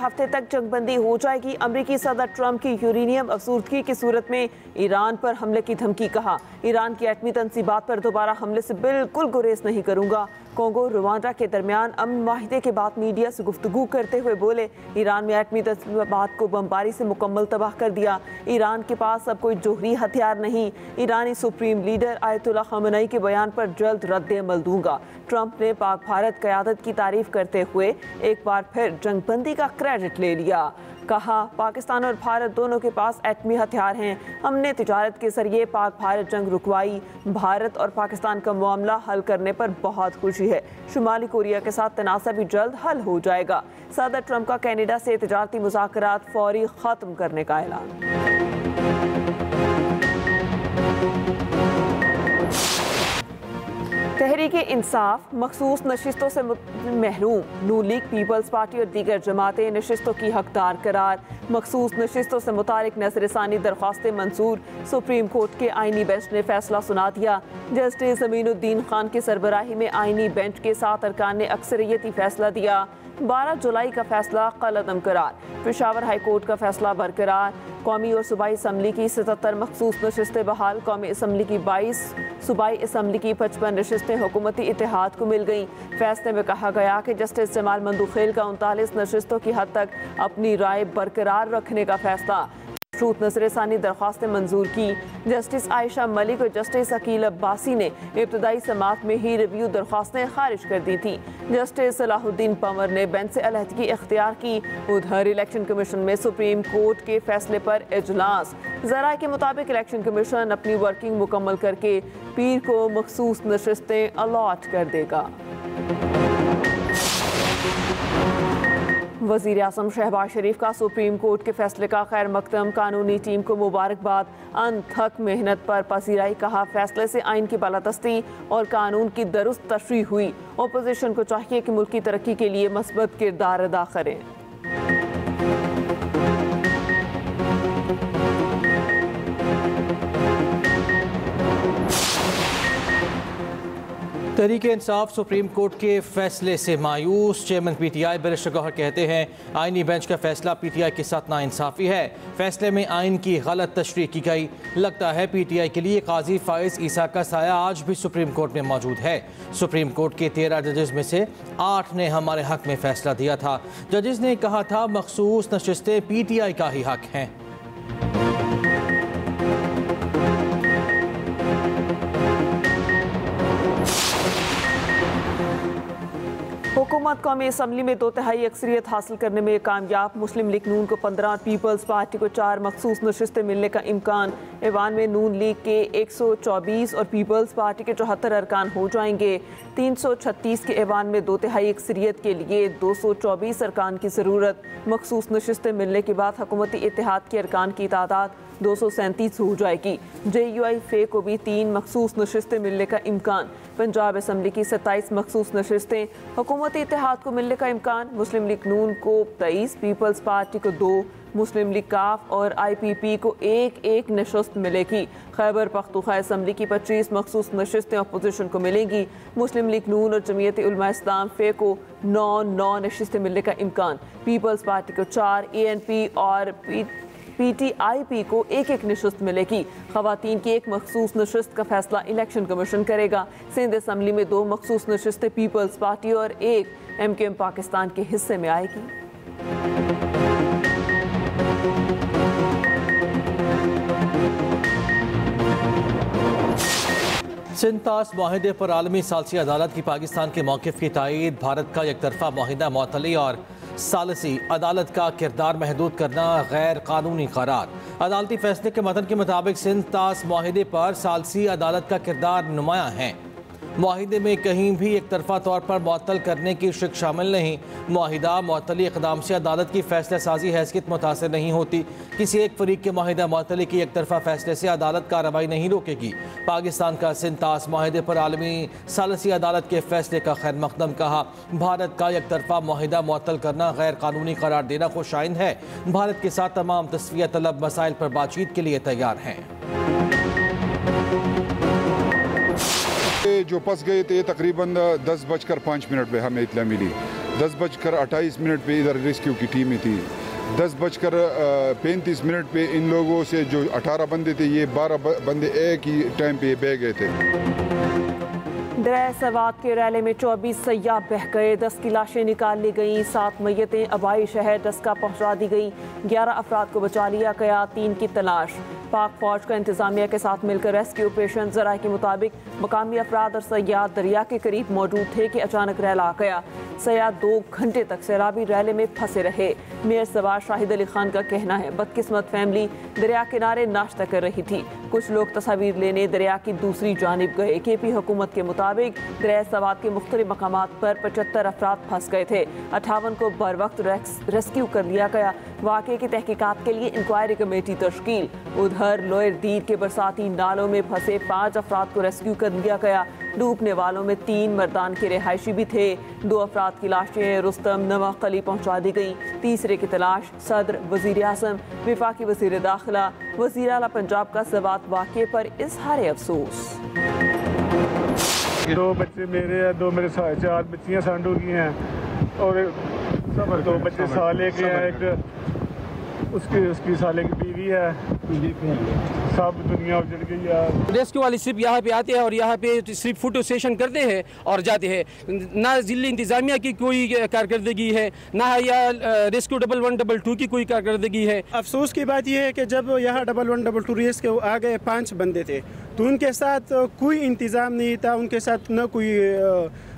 हफ्ते तक जंगबंदी हो जाएगी। अमरीकी सदर ट्रंप की यूरेनियम अफसुर्दगी की सूरत में ईरान पर हमले की धमकी। कहा, ईरान की एटमी तंसीबात पर दोबारा हमले से बिल्कुल गुरेज नहीं करूंगा। कोंगो रुवांडा के दरमियान अमन माहिदे के बाद मीडिया से गुफ्तगू करते हुए बोले, ईरान में एटमी तंसीबात को बमबारी से मुकम्मल तबाह कर दिया। ईरान के पास अब कोई जोहरी हथियार नहीं। ईरानी सुप्रीम लीडर आयतुल्ला खamenei के बयान पर जल्द रद्द-ए-अमल दूंगा। ट्रंप ने पाक भारत क़यादत की तारीफ करते हुए एक बार फिर जंगबंदी का क्रेडिट ले लिया। कहा, पाकिस्तान और भारत दोनों के पास एटमी हथियार हैं। हमने तिजारत के जरिए पाक भारत जंग रुकवाई। भारत और पाकिस्तान का मामला हल करने पर बहुत खुशी है। शुमाली कोरिया के साथ तनाज़ा भी जल्द हल हो जाएगा। सदर ट्रंप का कनाडा से तिजारती मुज़ाकरात फौरी ख़त्म करने का ऐलान। तहरीक इंसाफ मखसूस नशिस्तों से महरूम। नून लीग, पीपल्स पार्टी और दीगर जमातें नशिस्तों की हकदार करार। मखसूस नशिस्तों से मुतालिक नज़रसानी दरख्वास्तें मंजूर। सुप्रीम कोर्ट के आईनी बेंच ने फैसला सुना दिया। जस्टिस अमीनुद्दीन खान की सरबराही में आईनी बेंच के 7 अरकान ने अक्सरियती फैसला दिया। 12 जुलाई का फैसला कलअदम करार। पेशावर हाई कोर्ट का फैसला बरकरार। कौमी और सूबाई असम्बली की 77 मखसूस नशिस्तें बहाल। कौमी असम्बली की 22, सूबाई असम्बली की 55 नशिस्तें हुकूमती इत्तेहाद को मिल गईं। फैसले में कहा गया कि जस्टिस जमाल मंदुखेल का 39 नशिस्तों की हद तक अपनी राय बरकरार रखने का फैसला। मशरूत नज़रसानी दरख्वास्तें मंजूर की। जस्टिस आयशा मलिक और जस्टिस अकील अब्बासी ने इब्तदाई समात में ही रिव्यू दरख्वास्तें खारिज कर दी थी। जस्टिस सलाहुद्दीन पंवर ने बेंच से अलहदगी इख्तियार की। उधर इलेक्शन कमीशन में सुप्रीम कोर्ट के फैसले पर इजलास। ज़राए के मुताबिक इलेक्शन कमीशन अपनी वर्किंग मुकम्मल करके पीर को मखसूस नशिस्तें अलॉट कर देगा। वज़ीर आज़म शहबाज शरीफ का सुप्रीम कोर्ट के फैसले का खैर मकदम। कानूनी टीम को मुबारकबाद। अनथक मेहनत पर पसीराई। कहा, फैसले से आइन की बालादस्ती और कानून की दुरुस्त तशरीह हुई। अपोजिशन को चाहिए कि मुल्क की तरक्की के लिए मस्बत किरदार अदा करें। तहरीक इंसाफ सुप्रीम कोर्ट के फैसले से मायूस। चेयरमैन पीटीआई बैरिस्टर गौहर कहते हैं, आईनी बेंच का फैसला पीटीआई के साथ नाइंसाफ़ी है। फैसले में आइन की गलत तशरीह की गई। लगता है पीटीआई के लिए काजी फाइज ईसा का साया आज भी सुप्रीम कोर्ट में मौजूद है। सुप्रीम कोर्ट के 13 जजेस में से 8 ने हमारे हक में फैसला दिया था। जजेस ने कहा था मखसूस नशिस्तें पीटीआई का ही हक हैं। हुकूमत कौमी असम्बली में 2/3 अक्सरियत हासिल करने में कामयाब। मुस्लिम लीग नून को 15 और पीपल्स पार्टी को 4 मखसूस नशिस्तें मिलने का इम्कान। ऐवान में नून लीग के 124 और पीपल्स पार्टी के 74 अरकान हो जाएंगे। 336 के ऐवान में 2/3 अक्सरियत के लिए 224 अरकान की ज़रूरत। मखसूस नशिस्तें मिलने के बाद हुकूमती इत्तेहाद के अरकान की तादाद 237 हो जाएगी। JUI फे को भी 3 मखसूस नशिस्तें मिलने का इम्कान। पंजाब असम्बली की 27 मखसूस नशिस्तें। हुकूमती इत्तेहाद को मिलने का इम्कान। मुस्लिम लीग नून को 23, पीपल्स पार्टी को 2, मुस्लिम लीग काफ और IPP को 1-1 नशिस्त मिलेगी। खैबर पख्तूनख्वा असम्बली की 25 मखसूस नशिस्तें अपोजिशन को मिलेंगी। मुस्लिम लीग नून और जमीयत उलमा इस्लाम फे को 9 नशिस्तें मिलने का इम्कान। पीपल्स पार्टी को 4, ANP और PTIP को 1-1 नशिस्त मिलेगी। ख़वातीन की 1 मखसूस नशिस्त का फैसला इलेक्शन कमीशन करेगा। सिंध असम्बली में 2 मखसूस नशिस्तें पीपल्स पार्टी और 1 MKM पाकिस्तान के हिस्से में आएगी। सिंतास माहिदे पर आलमी सालसी अदालत की पाकिस्तान के मौक़िफ़ की तायीद। भारत का एकतरफा माहिदा मुअत्तली और सालसी अदालत का किरदार महदूद करना गैर कानूनी करार। अदालती फैसले के मतन के मुताबिक सिंतास माहिदे पर सालसी अदालत का किरदार नुमायां है। माहिदे में कहीं भी एक तरफा तौर पर मुअत्तल करने की शिक शामिल नहीं। माहिदा मुअत्तली इक़दाम से अदालत की फैसला साजी हैसियत मुतासर नहीं होती। किसी एक फरीक के माहिदा मुअत्तली की एक तरफा फैसले से अदालत कार्रवाई नहीं रोकेगी। पाकिस्तान का सिंतास माहिदे पर आलमी सालसी अदालत के फैसले का खैर मकदम। कहा, भारत का एक तरफा माहिदा मुअत्तल करना गैर कानूनी करार देना खुशाइन है। भारत के साथ तमाम तस्वीर तलब मसाइल पर बातचीत के लिए तैयार हैं। जो फंस गए थे तकरीबन 10:05 पे हमें इत्तला मिली। 10:28 पे इधर रेस्क्यू की टीमें थी। 10:35 पे इन लोगों से जो 18 बंदे थे, ये 12 बंदे एक ही टाइम पे बह गए थे। दरिया सवात के रैले में 24 सयाह बह गए, 10 की लाशें निकाल ली गईं, 7 मैयतें आबाई शहर डस्का पहुंचा दी गई, 11 अफराद को बचा लिया गया, 3 की तलाश। पाक फौज का इंतजामिया के साथ मिलकर रेस्क्यू ऑपरेशन। जराये के मुताबिक मकामी अफराद और सयाह दरिया के करीब मौजूद थे कि अचानक रैला आ गया। सयाह 2 घंटे तक सैलाबी रैले में फंसे रहे। मेयर सवार शाहिद अली खान का कहना है बदकिस्मत फैमिली दरिया किनारे नाश्ता कर रही थी। कुछ लोग तस्वीर लेने दरिया की दूसरी जानिब गए। KP हुकूमत के मुताबिक दरिया सवात के मुख्तलिफ मकामात पर 75 अफराद फंस गए थे। 58 को बर वक्त रेस्क्यू कर लिया गया। वाक़े की तहकीकात के लिए इंक्वायरी कमेटी तश्कील। उधर लोअर दीर के बरसाती नालों में फंसे 5 अफराद को रेस्क्यू कर लिया गया। डूबने वालों में 3 मर्दान के रिहायशी भी थे। 2 अफराद की लाशें रुस्तम नमक अली पहुँचा दी गई। तीसरे की तलाश। सदर, वज़ीर आज़म, वफाकी वज़ीर दाखिला, वज़ीर आला पंजाब का सवात वाक़े पर इज़हार अफसोस। 2 बच्चे मेरे हैं, 2 मेरे 4 बच्चियाँ सांडू की हैं और 2 बच्चे साले के हैं, एक उसकी साले की बीवी है। सब दुनिया उजड़ गई है। रेस्क्यू वाले सिर्फ यहाँ पे आते हैं और यहाँ पे सिर्फ फोटो सेशन करते हैं और जाते हैं। ना जिले इंतजामिया की कोई कारकर्दगी है, ना यहाँ रेस्क्यू 1112 की कोई कारकर्दगी है। अफसोस की बात यह है कि जब यहाँ 1112 रेस्क्यू आ गए 5 बंदे थे तो उनके साथ कोई इंतज़ाम नहीं था, उनके साथ न कोई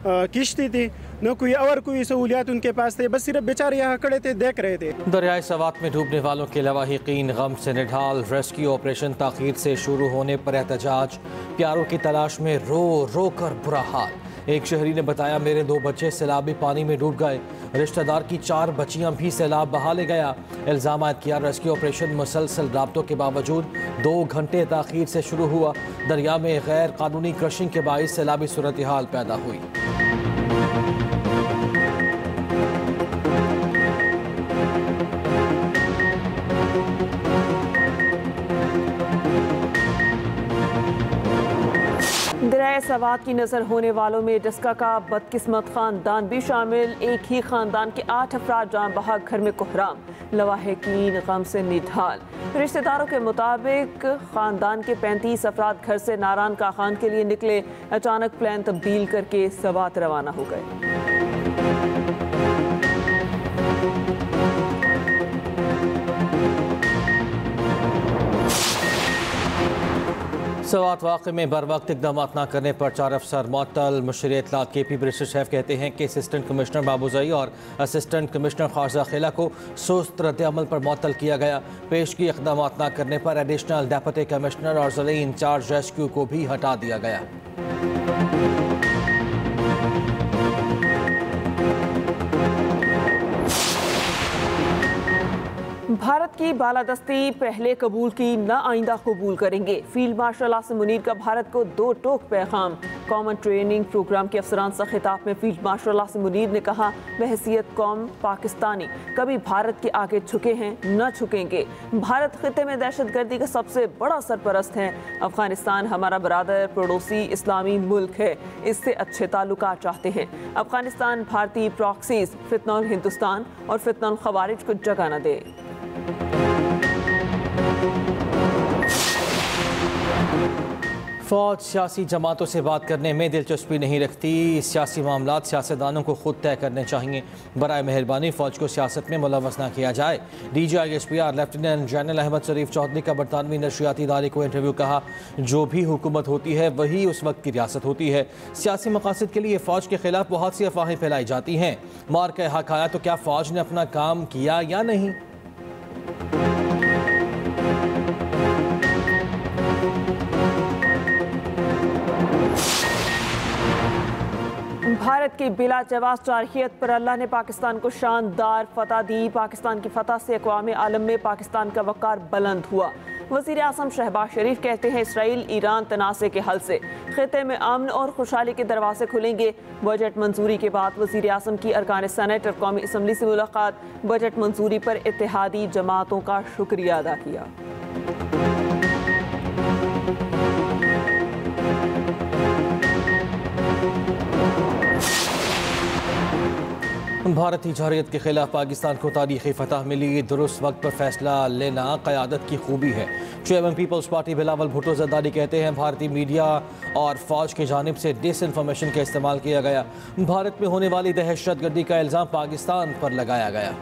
किश्ती थी, न कोई सहूलियात उनके पास थे, बस सिर्फ बेचारे यहाँ खड़े थे, देख रहे थे। दरियाए सवात में डूबने वालों के लवाहिकीन गम से निढाल। रेस्क्यू ऑपरेशन ताख़ीर से शुरू होने पर एहतजाज। प्यारों की तलाश में रो रो कर बुरा हाल। एक शहरी ने बताया मेरे 2 बच्चे सैलाबी पानी में डूब गए। रिश्तेदार की 4 बच्चियां भी सैलाब बहा ले गया। इल्ज़ाम किया रेस्क्यू ऑपरेशन मुसलसल राब्तों के बावजूद 2 घंटे ताख़ीर से शुरू हुआ। दरिया में गैर कानूनी क्रशिंग के बाइस सैलाबी सूरत हाल पैदा हुई। दरिया सवात की नज़र होने वालों में डस्का का बदकिस्मत ख़ानदान भी शामिल। एक ही ख़ानदान के 8 अफराद जान बहक, घर में कोहराम, लवाहिकीन गम से निढाल। रिश्तेदारों के मुताबिक ख़ानदान के 35 अफराद घर से नारायण का खान के लिए निकले। अचानक प्लान तब्दील करके सवात रवाना हो गए। सवात वाक़े में बर वक्त इकदाम न करने पर 4 अफसर मुअत्तल। मुशर्री इत्तलात KP ब्रिटिश शेफ कहते हैं कि असिस्टेंट कमिश्नर बाबूज़ई और असिस्टेंट कमिश्नर ख्वाजा खिला को सुस्त रद्द-ए-अमल पर मुअत्तल किया गया। पेशगी इकदाम न करने पर एडिशनल डेप्यूटी कमिश्नर और ज़िले इंचार्ज रेस्क्यू को भी हटा दिया गया। भारत की बालादस्ती पहले कबूल की, न आइंदा कबूल करेंगे। फील्ड मार्शल आसिम मुनीर का भारत को 2 टोक पैगाम। कॉमन ट्रेनिंग प्रोग्राम के अफसरान से खिताब में फील्ड मार्शल आसिम मुनीर ने कहा बहैसियत कौम पाकिस्तानी कभी भारत के आगे झुके हैं, न झुकेंगे। भारत खिते में दहशतगर्दी का सबसे बड़ा सरपरस्त है। अफगानिस्तान हमारा बरादर पड़ोसी इस्लामी मुल्क है, इससे अच्छे ताल्लुकात चाहते हैं। अफगानिस्तान भारतीय प्रॉक्सीज फितनौल हिंदुस्तान और फितनौल खवारिज को जगह न दे। फ़ौज सियासी जमातों से बात करने में दिलचस्पी नहीं रखती। सियासी मामलात सियासतदानों को खुद तय करने चाहिए। बराए मेहरबानी फ़ौज को सियासत में मुलव्वस न किया जाए। DGI-SPR लेफ्टिनेंट जनरल अहमद शरीफ चौधरी का बरतानवी नशरियाती इदारे को इंटरव्यू। कहा जो भी हुकूमत होती है वही उस वक्त की रियासत होती है। सियासी मकासद के लिए फ़ौज के खिलाफ बहुत सी अफवाहें फैलाई जाती हैं। मार के हक आया तो क्या फ़ौज ने अपना काम किया या नहीं? भारत की बिला जवाब जारहियत पर अल्लाह ने पाकिस्तान को शानदार फतह दी। पाकिस्तान की फतह से अक़वाम आलम में पाकिस्तान का वक़ार बुलंद हुआ। वज़ीर आज़म शहबाज शरीफ कहते हैं इसराइल ईरान तनाज़े के हल से खिते में अमन और खुशहाली के दरवाजे खुलेंगे। बजट मंजूरी के बाद वज़ीर आज़म की अरकान सेनेट और कौमी असम्बली से मुलाकात। बजट मंजूरी पर इत्तेहादी जमातों का शुक्रिया अदा किया। भारतीय जरयत के खिलाफ पाकिस्तान को तारीखी फतह मिली। दुरुस्त वक्त पर फैसला लेना क़यादत की खूबी है। Chairman peoples party Bilawal Bhutto Zardari कहते हैं भारतीय मीडिया और फौज की जानिब से डिसइंफॉर्मेशन का इस्तेमाल किया गया। भारत में होने वाली दहशतगर्दी का इल्ज़ाम पाकिस्तान पर लगाया गया।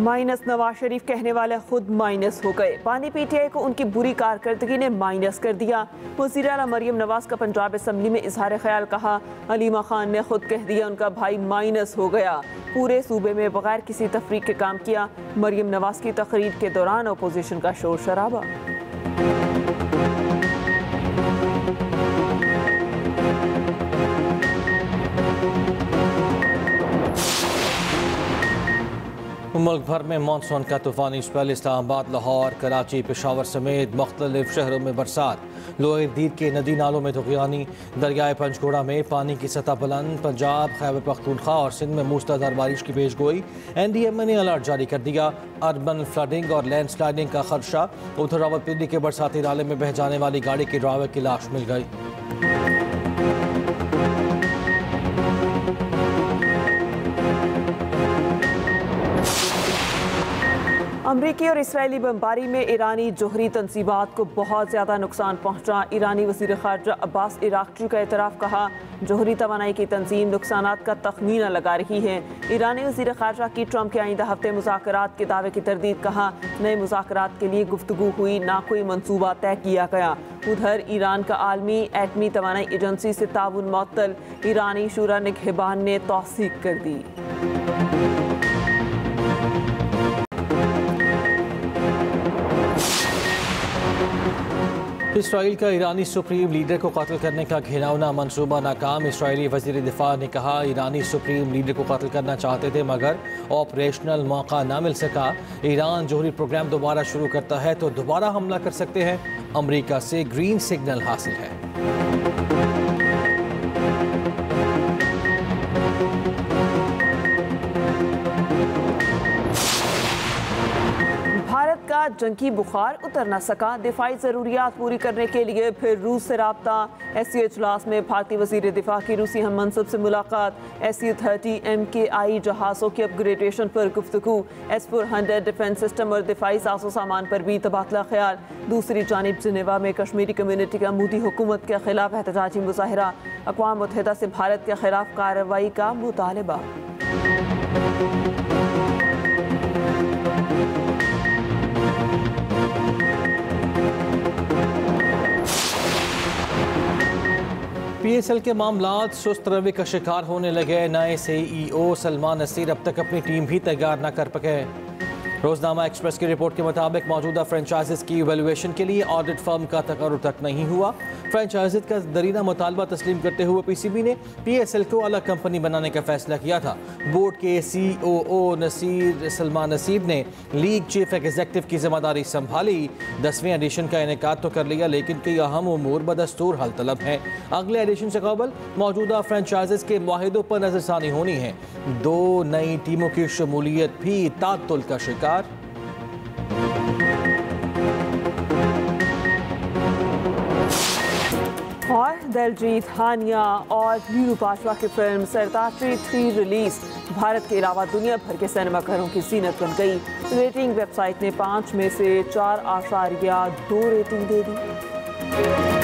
माइनस नवाज शरीफ कहने वाले खुद माइनस हो गए। पानी पीटीआई को उनकी बुरी कारकर्दगी ने माइनस कर दिया। वज़ीर आला मरियम नवाज का पंजाब असम्बली में इजहार ख्याल कहा। अलीमा खान ने खुद कह दिया उनका भाई माइनस हो गया। पूरे सूबे में बगैर किसी तफरीक के काम किया। मरियम नवाज की तकरीर के दौरान अपोजिशन का शोर शराबा। मुल्क भर में मानसून का तूफानी स्पेल। इस्लामाबाद, लाहौर, कराची, पेशावर समेत मुख्तलिफ शहरों में बरसात। लोअर दीद के नदी नालों में तुग़यानी। दरियाए पंचगोड़ा में पानी की सतह बुलंद। पंजाब, खैबर पख्तूनख्वा और सिंध में मूसलाधार बारिश की पेशगोई। NDMA ने अलर्ट जारी कर दिया। अर्बन फ्लडिंग और लैंडस्लाइडिंग का खदशा। उधर रावलपिंडी के बरसाती नाले में बह जाने वाली गाड़ी के ड्राइवर की लाश मिल गई। अमरीकी और इसराइली बमबारी में ईरानी जोहरी तंसीबात को बहुत ज़्यादा नुकसान पहुंचा। ईरानी वज़ीर ख़ारजा अब्बास इराक़ची का एतराफ़। कहा जोहरी तवानाई की तंजीम नुकसानात का तखमीना लगा रही है। ईरानी वज़ीर ख़ारजा की ट्रंप के आइंदा हफ्ते मुज़ाकरात के दावे की तरदीद। कहा नए मुज़ाकरात के लिए गुफ्तगू हुई, ना कोई मनसूबा तय किया गया। उधर ईरान का आलमी एटमी तवानाई एजेंसी से ताउन मुअत्तल। ईरानी शूरा निगहबान ने तौसीक कर दी। इसराइल का ईरानी सुप्रीम लीडर को कत्ल करने का घिनौना मंसूबा नाकाम। इसराइली वज़ीर दिफा ने कहा ईरानी सुप्रीम लीडर को कत्ल करना चाहते थे मगर ऑपरेशनल मौका ना मिल सका। ईरान जोहरी प्रोग्राम दोबारा शुरू करता है तो दोबारा हमला कर सकते हैं। अमेरिका से ग्रीन सिग्नल हासिल है। भारत का जंगी बुखार उतर न सका। दिफाई ज़रूरियात पूरी करने के लिए फिर रूस से रब्ता। SCO इजलास में भारतीय वज़ीर दिफा की रूसी हम मनसब से मुलाकात। SU-30 MKI जहाज़ों की अपग्रेडेशन पर गुफ्तगू। S-400 डिफेंस सिस्टम और दिफाई साजो सामान पर भी तबादला ख्याल। दूसरी जानिब जिनेवा में कश्मीरी कम्यूनिटी का मोदी हुकूमत के खिलाफ एहतजाजी मुजाहरा। अक़वाम मुत्तहिदा से भारत के खिलाफ कार्रवाई का मुतालबा। PSL के मामलात सुस्त रवि का शिकार होने लगे। नए CEO सलमान नसीर अब तक अपनी टीम भी तैयार न कर सके। रोजनामा एक्सप्रेस की रिपोर्ट के मुताबिक मौजूदा फ्रेंचाइजीज की इवैल्यूएशन के लिए ऑडिट फर्म का तकर्रुर तक नहीं हुआ। फ्रेंचाइजीज का दरीना मुतालबा तस्लीम करते हुए PCB ने PSL को अलग कंपनी बनाने का फैसला किया था। बोर्ड के COO सलमान नसीर ने लीग चीफ एग्जीक्यूटिव की जिम्मेदारी संभाली। 10वें एडिशन का इनेकाद तो कर लिया लेकिन कई अहम उमूर बदस्तूर हल तलब हैं। अगले एडिशन से कबल मौजूदा फ्रेंचाइजीज के मुआहिदों पर नजरसानी होनी है। 2 नई टीमों की शमूलियत भी तातुल का शिकार। और दलजीत, हानिया और नीरू बाजवा की फिल्म सरदार 3 रिलीज भारत के अलावा दुनिया भर के सिनेमाघरों की जीनत बन गई। रेटिंग वेबसाइट ने 5 में से 4.2 रेटिंग दे दी।